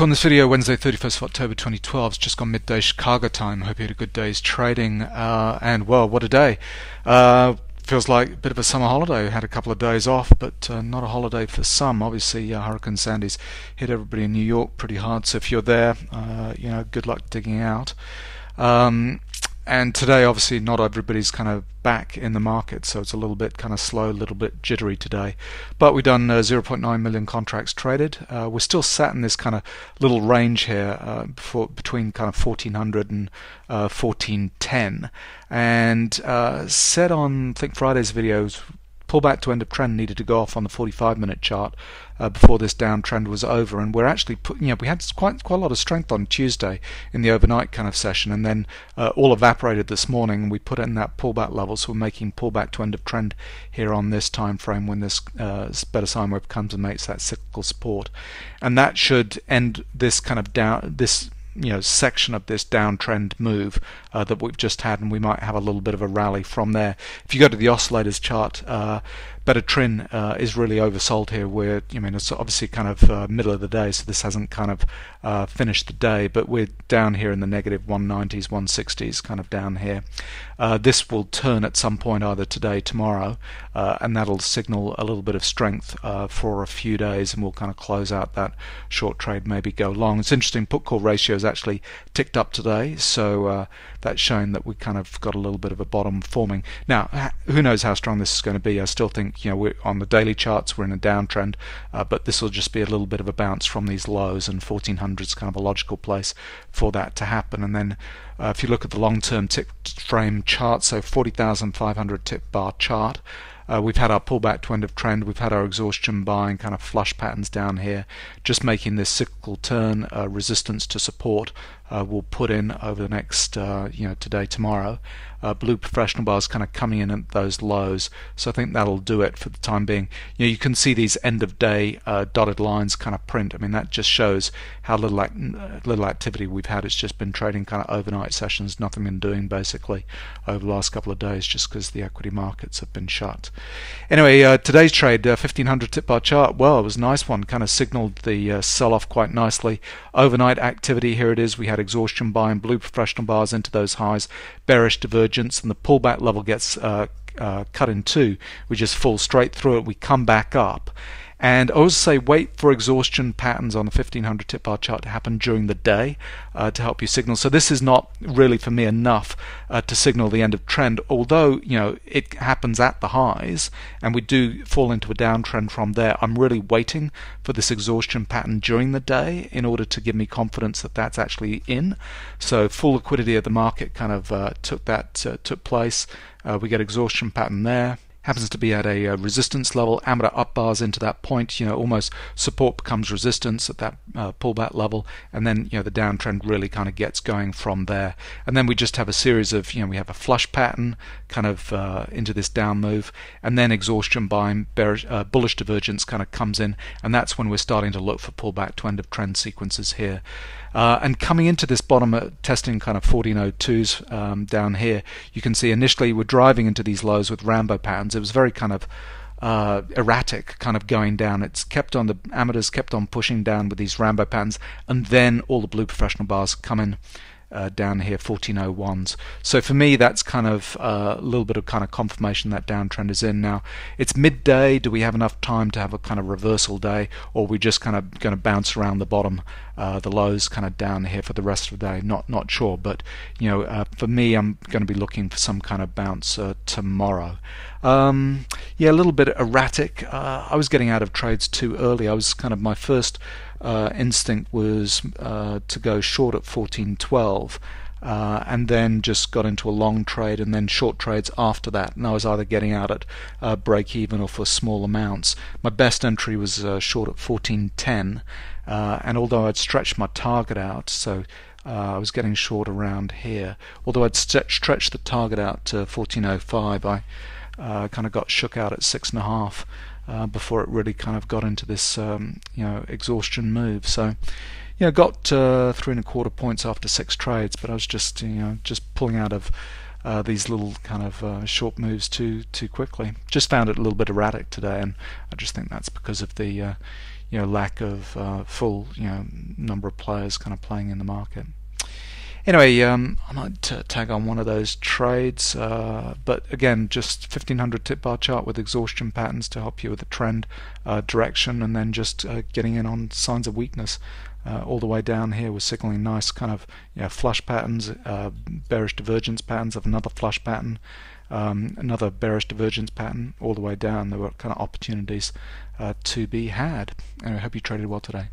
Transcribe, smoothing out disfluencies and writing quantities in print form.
Recording this video Wednesday 31st of October 2012. It's just gone midday Chicago time. Hope you had a good day's trading, and well, what a day. Feels like a bit of a summer holiday. Had a couple of days off, but not a holiday for some. Obviously, Hurricane Sandy's hit everybody in New York pretty hard, so if you're there, good luck digging out. And today, obviously, not everybody's kind of back in the market, so it's a little bit kind of slow, a little bit jittery today. But we've done 0.9 million contracts traded. We're still sat in this kind of little range here between kind of 1400 and 1410. And said on, I think, Friday's videos, pullback to end of trend needed to go off on the 45-minute chart before this downtrend was over, and we're actually we had quite a lot of strength on Tuesday in the overnight kind of session, and then all evaporated this morning, and we put it in that pullback level, so we're making pullback to end of trend here on this time frame when this better sine wave comes and makes that cyclical support, and that should end this kind of section of this downtrend move that we've just had, and we might have a little bit of a rally from there. If you go to the oscillators chart, better trend is really oversold here. It's obviously kind of middle of the day, so this hasn't kind of finished the day, but we're down here in the negative 190s, 160s, kind of down here. This will turn at some point either today, tomorrow, and that'll signal a little bit of strength for a few days, and we'll kind of close out that short trade, maybe go long. It's interesting, put call ratio has actually ticked up today, so that's showing that we kind of got a little bit of a bottom forming. Now, who knows how strong this is going to be. I still think we're on the daily charts, we're in a downtrend, but this will just be a little bit of a bounce from these lows, and 1400 is kind of a logical place for that to happen. And then if you look at the long-term tick frame chart, so 40,500 tick bar chart, we've had our pullback to end of trend, we've had our exhaustion buying kind of flush patterns down here, just making this cyclical turn, resistance to support. We'll put in over the next today, tomorrow. Blue professional bars kind of coming in at those lows, so I think that'll do it for the time being. You can see these end of day dotted lines kind of print. I mean, that just shows how little activity we've had. It's just been trading kind of overnight sessions, nothing been doing basically over the last couple of days, just because the equity markets have been shut. Anyway, today's trade, 1500 tip bar chart, well, it was a nice one, kind of signaled the sell-off quite nicely. Overnight activity, here it is. We had exhaustion buying, blue professional bars into those highs, bearish divergence, and the pullback level gets cut in two. We just fall straight through it, we come back up. And I always say wait for exhaustion patterns on the 1500 tip bar chart to happen during the day to help you signal. So this is not really for me enough to signal the end of trend, although it happens at the highs and we do fall into a downtrend from there. I'm really waiting for this exhaustion pattern during the day in order to give me confidence that that's actually in. So full liquidity of the market kind of took place. We get exhaustion pattern there. Happens to be at a resistance level. Amateur up bars into that point, almost support becomes resistance at that pullback level, and then the downtrend really kind of gets going from there. And then we just have a series of we have a flush pattern kind of into this down move, and then exhaustion buying, bearish, bullish divergence kind of comes in, and that's when we're starting to look for pullback to end of trend sequences here. And coming into this bottom, testing kind of 1402s down here, you can see initially we're driving into these lows with Rambo patterns. It was very kind of erratic, kind of going down. It's kept on, the amateurs kept on pushing down with these Rambo patterns, and then all the blue professional bars come in down here, 1401s. So for me, that's kind of a little bit of kind of confirmation that downtrend is in. Now it's midday. Do we have enough time to have a kind of reversal day, or are we just kind of going to bounce around the bottom, the lows kind of down here for the rest of the day? Not sure, but for me, I'm going to be looking for some kind of bounce tomorrow. A little bit erratic. I was getting out of trades too early. I was kind of, my first instinct was to go short at 1412, and then just got into a long trade and then short trades after that, and I was either getting out at break even or for small amounts. My best entry was short at 1410, and although I'd stretched my target out, so I was getting short around here, although I'd stretched the target out to 1405, I kind of got shook out at 6.5 before it really kind of got into this exhaustion move. So got 3.25 points after 6 trades, but I was just just pulling out of these little kind of short moves too quickly. Just found it a little bit erratic today, and I just think that's because of the lack of full number of players kind of playing in the market. Anyway, I might tag on one of those trades, but again, just 1500 tip bar chart with exhaustion patterns to help you with the trend direction, and then just getting in on signs of weakness. All the way down here we're signaling nice kind of flush patterns, bearish divergence patterns of another flush pattern, another bearish divergence pattern. All the way down there were kind of opportunities to be had. Anyway, I hope you traded well today.